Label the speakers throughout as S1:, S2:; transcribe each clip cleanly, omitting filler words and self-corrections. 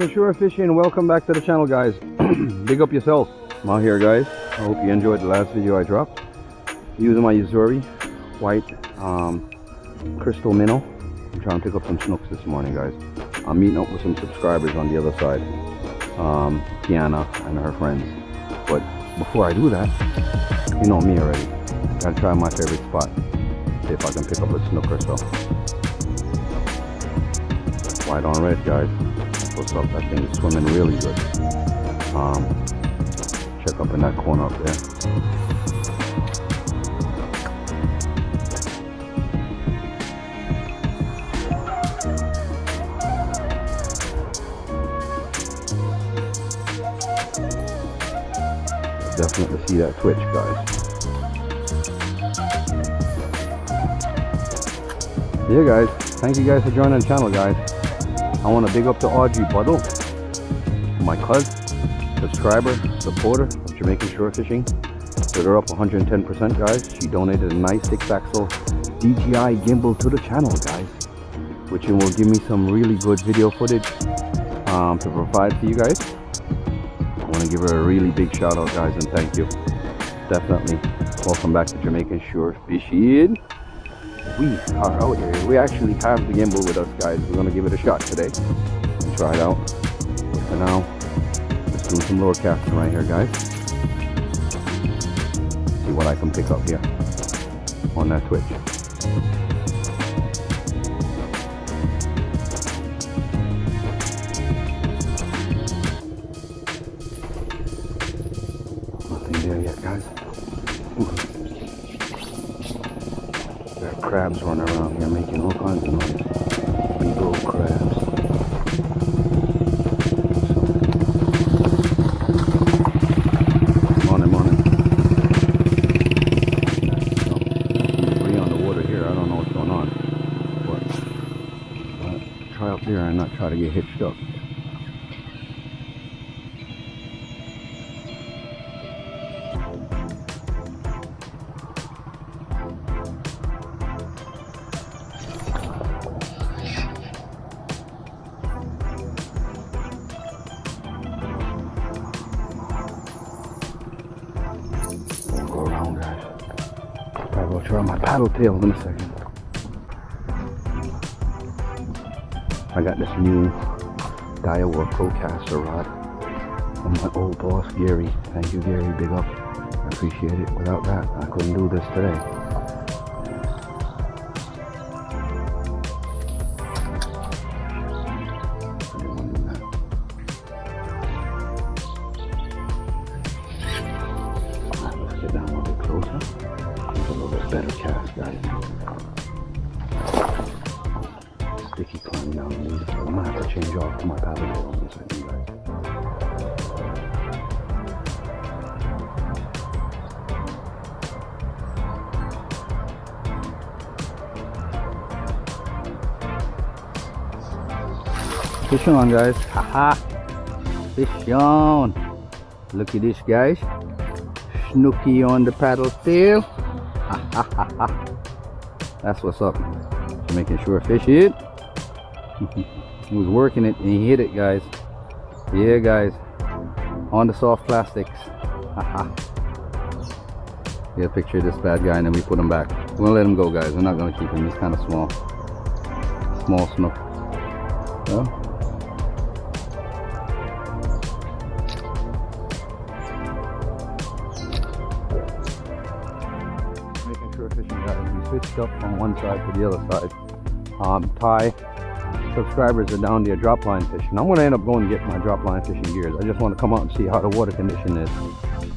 S1: Jamaican Shore Fishing. Welcome back to the channel, guys. Big up yourself. I'm out here, guys. I hope you enjoyed the last video I dropped. Using my Uzuri white crystal minnow. I'm trying to pick up some snooks this morning, guys. I'm meeting up with some subscribers on the other side. Kiana and her friends. But before I do that, you know me already. Gotta try my favorite spot. See if I can pick up a snook or so. White on red, guys. What's up? That thing is swimming really good. Check up in that corner up there. Definitely see that twitch, guys. Yeah, guys. Thank you guys for joining the channel, guys. I want to big up to Audrey Buddle, my cousin, subscriber, supporter of Jamaican Shore Fishing. So they're up 110%, guys. She donated a nice 6-axle DJI gimbal to the channel, guys, which will give me some really good video footage to provide for you guys. I want to give her a really big shout out, guys, and thank you. Definitely. Welcome back to Jamaican Shore Fishing. We are out here. We actually have the gimbal with us, guys. We're going to give it a shot today and try it out. But for now, let's do some lure casting right here, guys. See what I can pick up here on that twitch. Nothing there yet, guys. Ooh. There are crabs running around here making all kinds of noise. Big old crabs. Morning, morning. Free on the water here. I don't know what's going on. But I'll try up there and not try to get hitched up. I'll try my paddle tails in a second. I got this new Daiwa Procaster rod from my old boss Gary. Thank you, Gary, big up. I appreciate it. Without that, I couldn't do this today. Let's get down a little bit closer. A little bit better cast, guys. Sticky climbing down these. I'm gonna have to change off to my paddle tail in a second, guys. Fish on, guys. Haha. Fish on. Look at this, guys. Snooky on the paddle tail. That's what's up. Making sure fish hit. He was working it and he hit it, guys. Yeah, guys. On the soft plastics. Get a picture of this bad guy and then we put him back. We're gonna let him go, guys. We're not gonna keep him. He's kind of small. Small snook. Well, fishing, guys. We switched up from one side to the other side. Thai subscribers are down there drop line fishing. I'm going to end up going to get my drop line fishing gears. I just want to come out and see how the water condition is,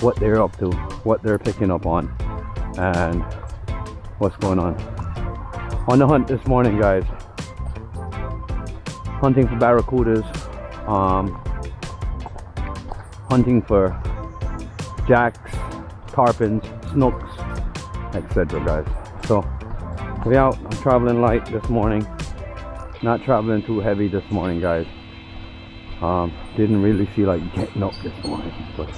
S1: what they're up to, what they're picking up on, and what's going on the hunt this morning, guys. Hunting for barracudas, hunting for jacks, tarpons, snooks, etc., guys. So we out. I'm traveling light this morning, not traveling too heavy this morning, guys. Didn't really feel like getting up this morning, but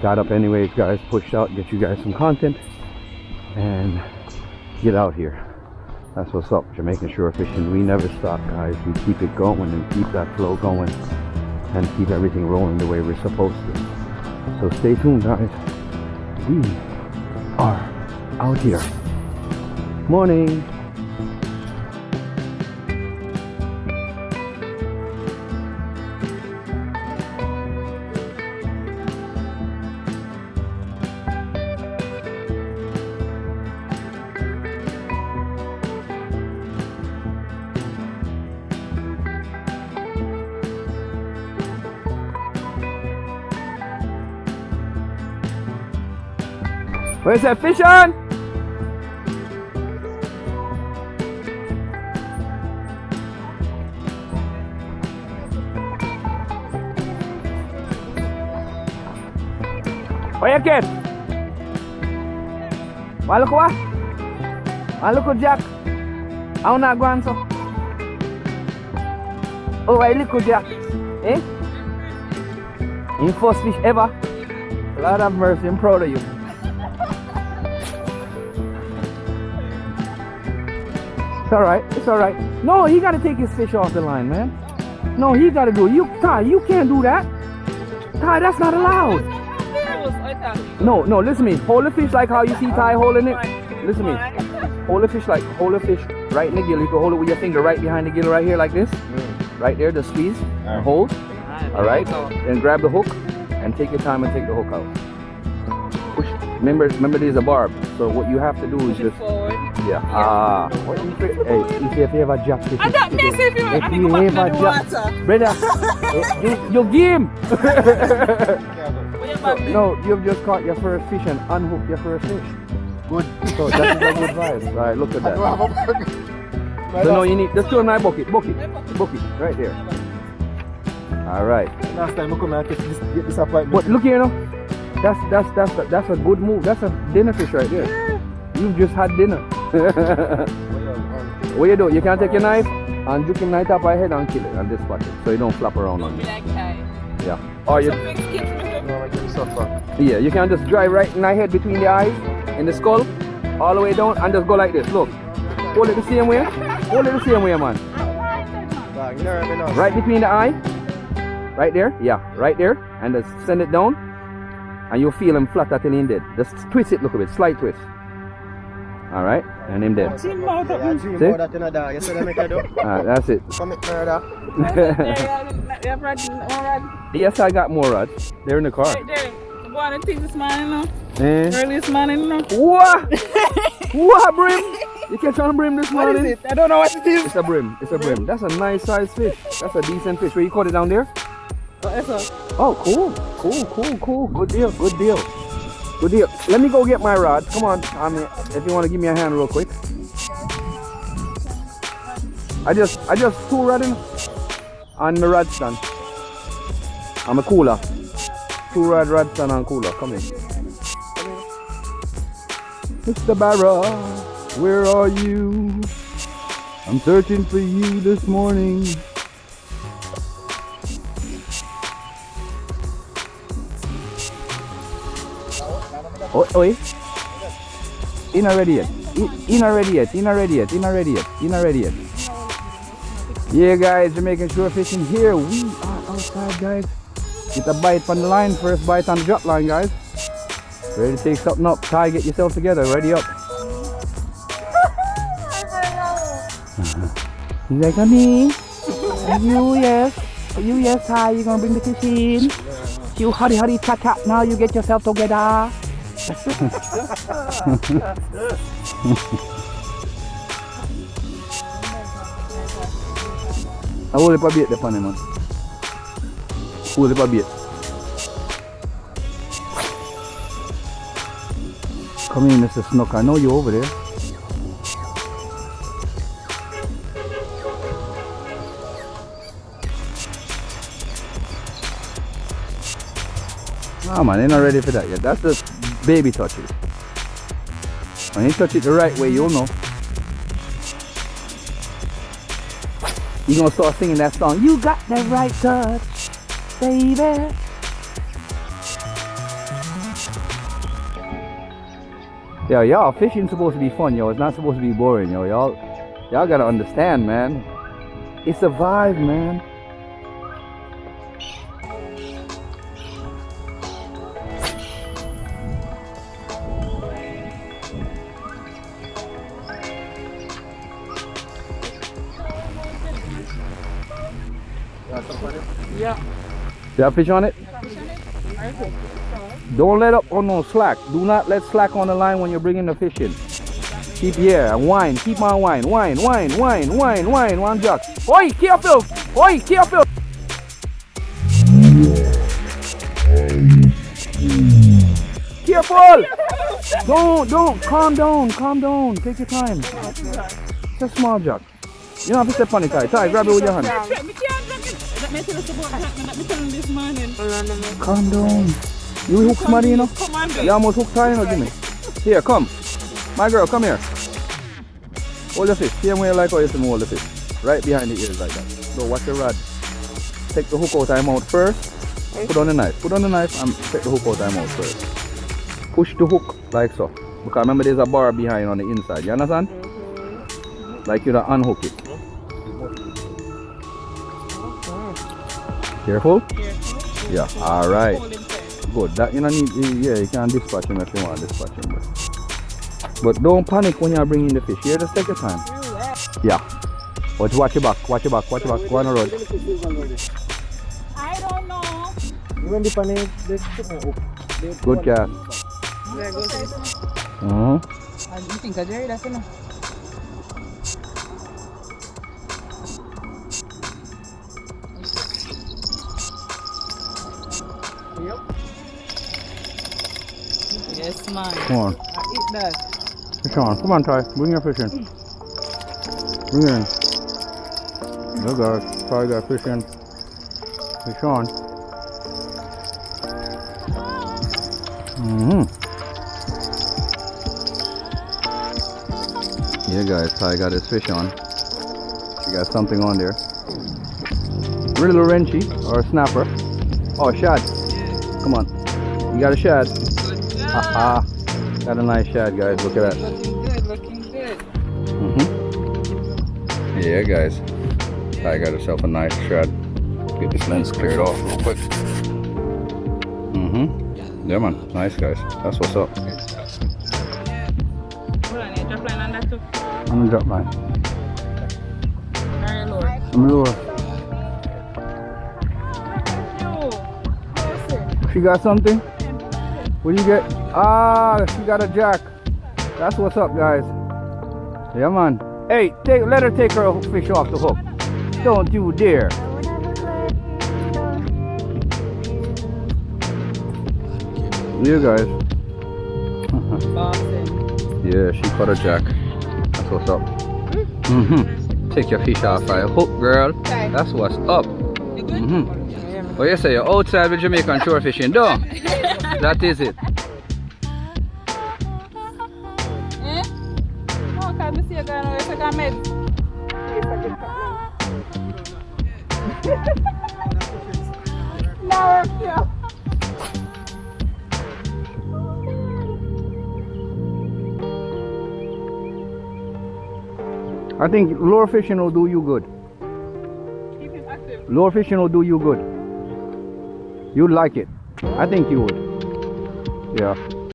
S1: got up anyways, guys. Pushed out, get you guys some content and get out here. That's what's up. Jamaican Shore Fishing. We never stop, guys. We keep it going and keep that flow going. and keep everything rolling the way we're supposed to. So stay tuned, guys. We are out here. Morning. Where's that fish on? Where you get? Look what? Look Jack. I'm not going so. Oh, I look Jack. Eh? Your first fish ever. Lord have mercy, I'm proud of you. It's alright, it's alright. No, he gotta take his fish off the line, man. No, he gotta do it. Ty, you can't do that. Ty, that's not allowed. No, listen to me. Hold the fish like how you see Ty holding it. Listen to me. Hold the fish right in the gill. You can hold it with your finger right behind the gill right here like this. Right there, just squeeze and hold. Alright? Then grab the hook and take your time and take the hook out. Push. Remember there's a barb. So what you have to do is just yeah. Hey, if you ever jack fish,
S2: I don't miss if you ever jack,
S1: brother, you game. No, you've just caught your first fish and unhooked your first fish. Good. So that is a good vibe. Right, look at that. So no, you need just throw my bucket, right there. All right.
S3: Last time I come and get disappointment.
S1: But look here, that's a good move. That's a dinner fish right there. You've just had dinner. What you do? You can take your knife and juke him right up my head and kill it and dispatch it, so you don't flap around on it. Yeah. Or you. Yeah, you can just drive right in my head between the eyes, in the skull, all the way down, and just go like this. Look. Hold it the same way. Hold it the same way, man. Right between the eye. Right there. Yeah, right there. And just send it down. And you'll feel him flat until he's dead. Just twist it, look a bit, slight twist. Alright, and him dead. See? That's it. Yes, I got more rods. They're in the car.
S2: Right there. One of the things this morning, no? Earliest morning, no?
S1: What? What, brim? You catch on brim this morning?
S3: What is it? I don't know what it is.
S1: It's a brim. It's a brim. That's a nice size fish. That's a decent fish. Where you caught it down there? Oh, cool. Good deal. Let me go get my rod. Come on, if you want to give me a hand real quick. I just two rodding on the rod stand. I'm a cooler. 2 rod stand and cooler. Come in. Mr. Barra, where are you? I'm searching for you this morning. Oh, wait. Not ready yet. Yeah, guys, Jamaican shore fishing here. We are outside, guys. Get a bite from the line. First bite on the drop line, guys. Ready to take something up. Ty, get yourself together. Ready up. He's like, me. You, yes, Ty. You gonna bring the fish in? You hurry, cha. Now you get yourself together. I hold it a bit the pan, man. Hold it a bit. Come in, Mr. Snook. I know you over there. Ah, man, they're not ready for that yet. That's just baby touches. When you touch it the right way, you'll know. You're gonna start singing that song. You got the right touch, baby. Yo, y'all, fishing's supposed to be fun, yo. It's not supposed to be boring, yo. Y'all gotta understand, man. It's a vibe, man.
S2: Yeah.
S1: You have fish on it? Don't let up on no slack. Do not let slack on the line when you're bringing the fish in. Keep, yeah, and wine. Keep on wine. Wine. One jack. Oi, careful. Oi, careful. Careful. Don't. Calm down. Take your time. It's a small jack. You don't have to step on it, Ty. Ty, grab it with your hand. Calm down. You hook somebody, you know? You almost hooked Ty, you know, Jimmy. Here, come. My girl, come here. Hold the fish. Same way like how you see me hold the fish. Right behind the ears like that. So watch your rod. Take the hook out of your mouth first. Put on the knife. Put on the knife and take the hook out of your mouth first. Push the hook like so. Because remember there's a bar behind on the inside. You understand? Like you don't unhook it. Careful? Yeah, alright. Good. That you don't need, yeah, you can dispatch him if you want to dispatch him. But don't panic when you're bringing the fish. Here, just take your time. Yeah. But watch your back. Go on the road.
S2: I don't know.
S3: When the panic,
S1: Good cast.
S2: You think I Jerry that's enough? Yep. Yes, man.
S1: Come on.
S2: I eat that.
S1: Fish on. Come on, Ty. Bring your fish in. Bring it in. There goes. Ty got fish in. Fish on. Yeah, guys. Ty got his fish on. He got something on there. Little wrenchy or a snapper. Oh, shad. Come on. You got a shad. Haha. Got a nice shad, guys. Look at that.
S2: Looking good.
S1: Yeah, guys. I got herself a nice shad. Get this lens cleared off real quick. Yeah, man. Nice, guys. That's what's up.
S2: Hold on, you drop line on that too.
S1: I'm gonna drop line.
S2: Very lower.
S1: I'm lower. She got something? What do you get? Ah, she got a jack. That's what's up, guys. Yeah, man. Hey, let her take her fish off the hook. Don't you dare. Yeah, guys. Yeah, she caught a jack. That's what's up. Take your fish off a hook, girl. That's what's up. Well, you say you're outside with Jamaican shore fishing, don't? That is it. I think lure fishing will do you good.
S2: Keep him active.
S1: Lure fishing will do you good. You'd like it. I think you would. Yeah.